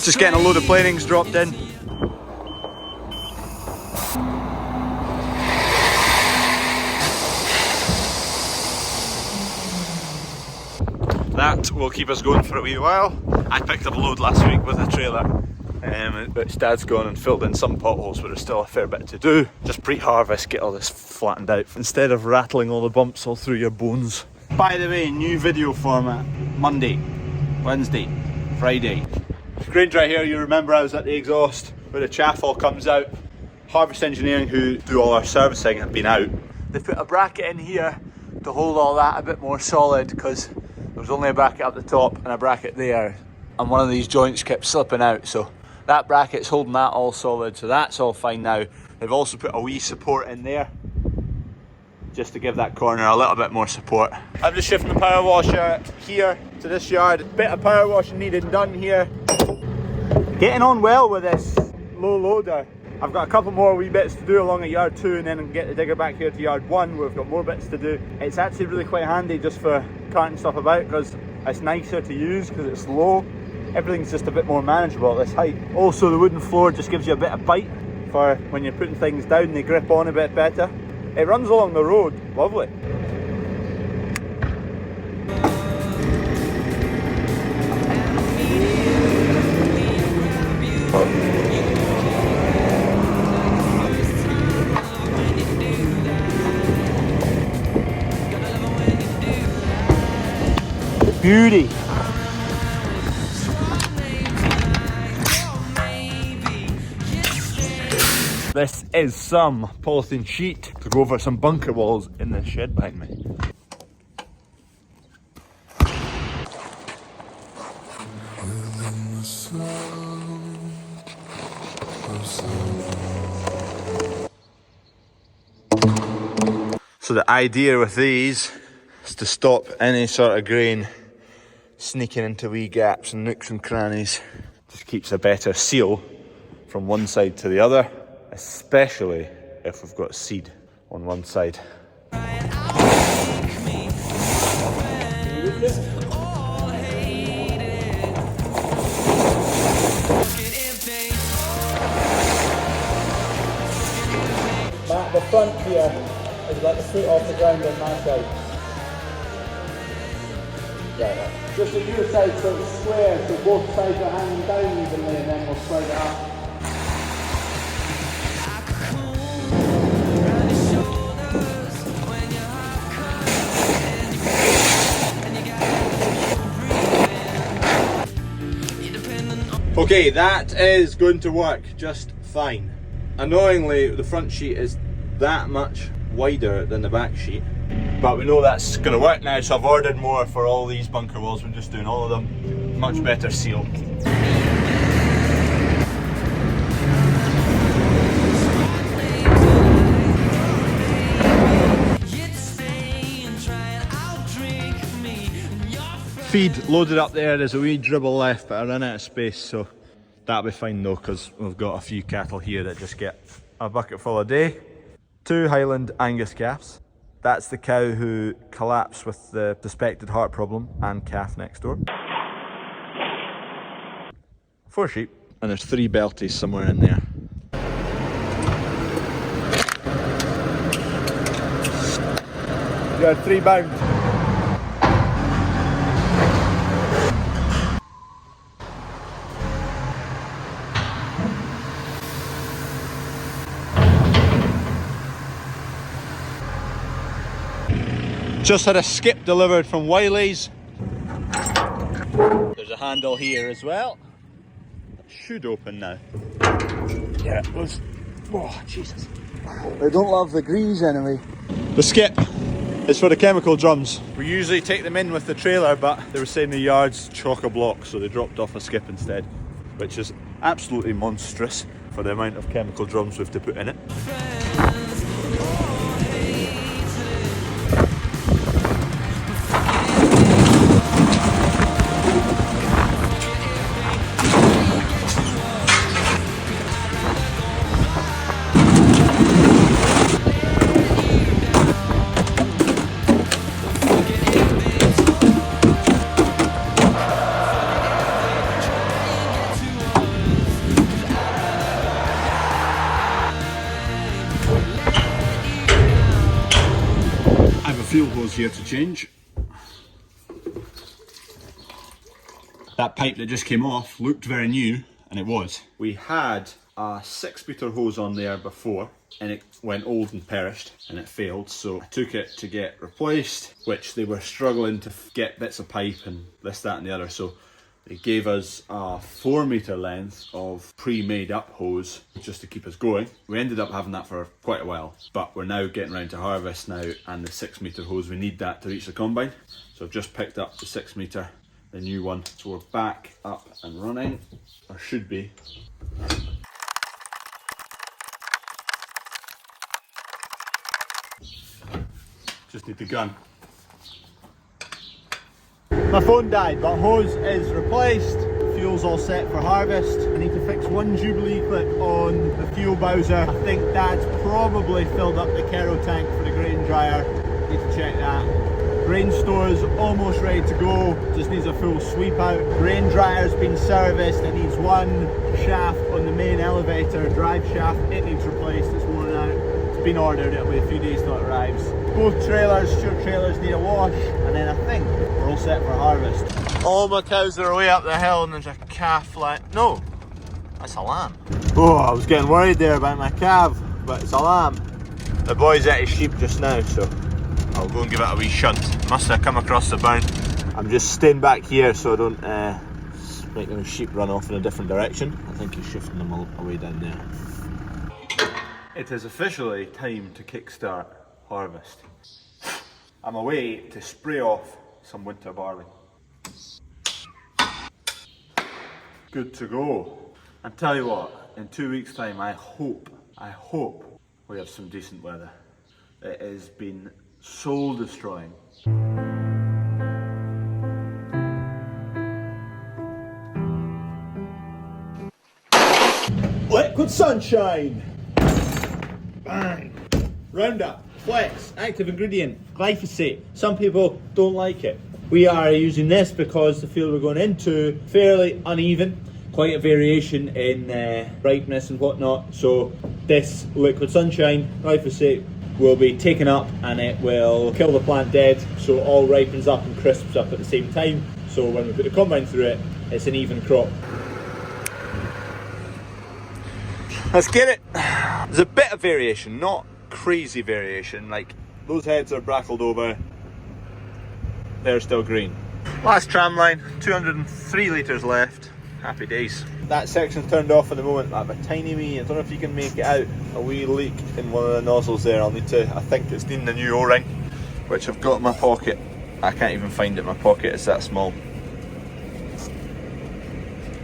Just getting a load of planings dropped in. That will keep us going for a wee while. I picked up a load last week with a trailer, which Dad's gone and filled in some potholes, but there's still a fair bit to do. Just pre-harvest, get all this flattened out instead of rattling all the bumps all through your bones. By the way, new video format: Monday, Wednesday, Friday. Grain dry here, you remember I was at the exhaust where the chaff all comes out. Harvest Engineering, who do all our servicing, have been out. They put a bracket in here to hold all that a bit more solid, because there was only a bracket up the top and a bracket there, and one of these joints kept slipping out, so that bracket's holding that all solid, so that's all fine now. They've also put a wee support in there just to give that corner a little bit more support. I'm just shifting the power washer here to this yard. A bit of power washing needed done here. Getting on well with this low loader. I've got a couple more wee bits to do along at yard 2, and then get the digger back here to yard 1 where we've got more bits to do. It's actually really quite handy just for carting stuff about, because it's nicer to use because it's low. Everything's just a bit more manageable at this height. Also, the wooden floor just gives you a bit of bite for when you're putting things down, they grip on a bit better. It runs along the road, lovely. Beauty. This is some polythene sheet to go over some bunker walls in the shed behind me. So the idea with these is to stop any sort of grain sneaking into wee gaps and nooks and crannies. Just keeps a better seal from one side to the other, especially if we've got seed on one side. Matt, the front here is like the foot off the ground on my side. Right. Just on your side, so it's square, so both sides are hanging down evenly, and then we'll spread it up. Okay, that is going to work just fine. Annoyingly, the front sheet is that much wider than the back sheet, but we know that's going to work now, so I've ordered more for all these bunker walls. We're just doing all of them. Much better seal. Feed loaded up there. There's a wee dribble left, but I ran out of space, so that'll be fine though, because we've got a few cattle here that just get a bucket full a day. 2 Highland Angus calves. That's the cow who collapsed with the suspected heart problem, and calf next door. 4 sheep, and there's 3 belties somewhere in there. You're 3 bound. Just had a skip delivered from Wiley's. There's a handle here as well. It should open now. Yeah, it was. Oh, Jesus. I don't love the grease anyway. The skip is for the chemical drums. We usually take them in with the trailer, but they were saying the yard's chock-a-block, so they dropped off a skip instead, which is absolutely monstrous for the amount of chemical drums we have to put in it. fuel hose here to change. That pipe that just came off looked very new, and it was. We had a 6-metre hose on there before, and it went old and perished, and it failed, so I took it to get replaced, which they were struggling to get bits of pipe and this, that and the other, so they gave us a 4-metre length of pre-made up hose just to keep us going. We ended up having that for quite a while, but we're now getting around to harvest now, and the 6-metre hose, we need that to reach the combine. So I've just picked up the 6-metre, the new one. So we're back up and running, or should be. Just need the gun. My phone died, but hose is replaced. Fuel's all set for harvest. I need to fix one Jubilee clip on the fuel bowser. I think that's probably filled up the Kero tank for the grain dryer. Need to check that. Grain store's almost ready to go. Just needs a full sweep out. Grain dryer's been serviced. It needs one shaft on the main elevator, drive shaft. It needs replaced. It's worn out. It's been ordered. It'll be a few days till it arrives. Both trailers, short trailers, need a wash, and then I think we're all set for harvest. All my cows are away up the hill, and there's a calf no, that's a lamb. Oh, I was getting worried there about my calf, but it's a lamb. The boy's at his sheep just now, so I'll go and give it a wee shunt. Must have come across the bound. I'm just staying back here so I don't make the sheep run off in a different direction. I think he's shifting them away down there. It is officially time to kickstart harvest. I'm away to spray off some winter barley. Good to go. And tell you what, in 2 weeks' time, I hope we have some decent weather. It has been soul destroying. Liquid sunshine. Bang. Roundup. Flex, active ingredient, glyphosate. Some people don't like it. We are using this because the field we're going into fairly uneven, quite a variation in ripeness and whatnot. So this liquid sunshine, glyphosate, will be taken up and it will kill the plant dead, so all ripens up and crisps up at the same time. So when we put the combine through it, it's an even crop. Let's get it. There's a bit of variation, not crazy variation, like those heads are brackled over, they're still green. Last tram line, 203 litres left, happy days. That section's turned off at the moment. I have a tiny wee, I don't know if you can make it out, a wee leak in one of the nozzles there. I'll need to, I think it's needing a new O-ring, which I've got in my pocket. I can't even find it in my pocket, it's that small.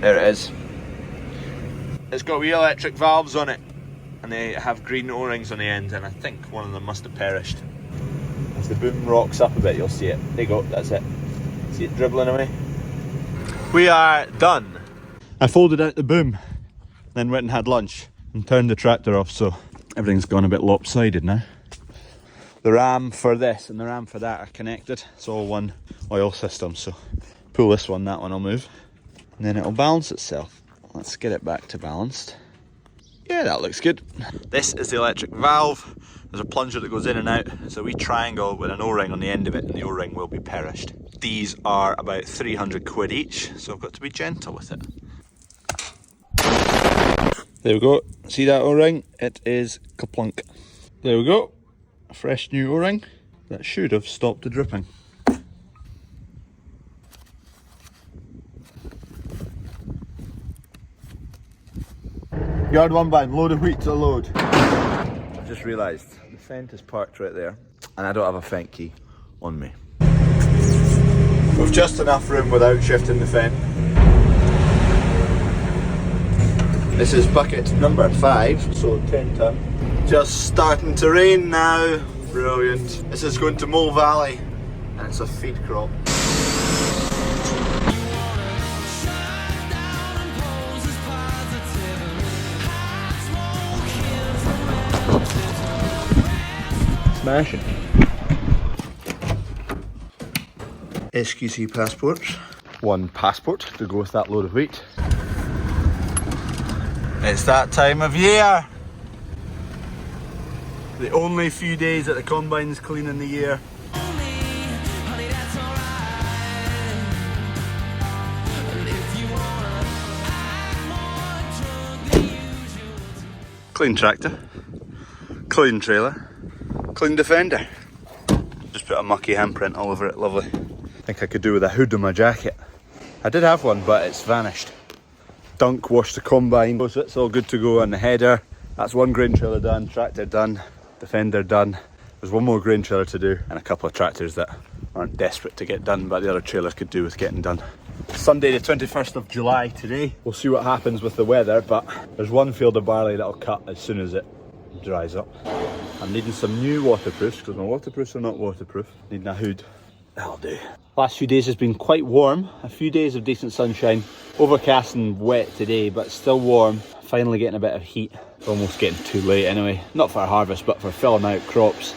There it is. It's got wee electric valves on it, and they have green O-rings on the end, and I think one of them must have perished. As the boom rocks up a bit, you'll see it. There you go, that's it. See it dribbling away? We are done. I folded out the boom, then went and had lunch, and turned the tractor off, so everything's gone a bit lopsided now. The ram for this and the ram for that are connected. It's all one oil system, so pull this one, that one will move, and then it'll balance itself. Let's get it back to balanced. Yeah, that looks good. This is the electric valve. There's a plunger that goes in and out. It's a wee triangle with an O-ring on the end of it, and the O-ring will be perished. These are about 300 quid each, so I've got to be gentle with it. There we go. See that O-ring? It is kaplunk. There we go. A fresh new O-ring. That should have stopped the dripping. Yard one band, load of wheat to load. I've just realised the Fent is parked right there, and I don't have a Fent key on me. We've just enough room without shifting the Fent. This is bucket number 5, so 10 ton. Just starting to rain now. Brilliant. This is going to Mole Valley, and it's a feed crop. Smashing. SQC passports. One passport to go with that load of wheat. It's that time of year. The only few days that the combine's clean in the year. Clean tractor, clean trailer, clean Defender. Just put a mucky handprint all over it, lovely. I think I could do with a hood on my jacket. I did have one, but it's vanished. Dunk washed the combine, so it's all good to go on the header. That's one grain trailer done, tractor done, Defender done. There's one more grain trailer to do and a couple of tractors that aren't desperate to get done, but the other trailers could do with getting done. Sunday the 21st of July today. We'll see what happens with the weather, but there's one field of barley that'll cut as soon as it dries up. I'm needing some new waterproofs because my waterproofs are not waterproof. Needing a hood. That'll do. Last few days has been quite warm. A few days of decent sunshine. Overcast and wet today, but still warm. Finally getting a bit of heat. It's almost getting too late anyway. Not for harvest, but for filling out crops.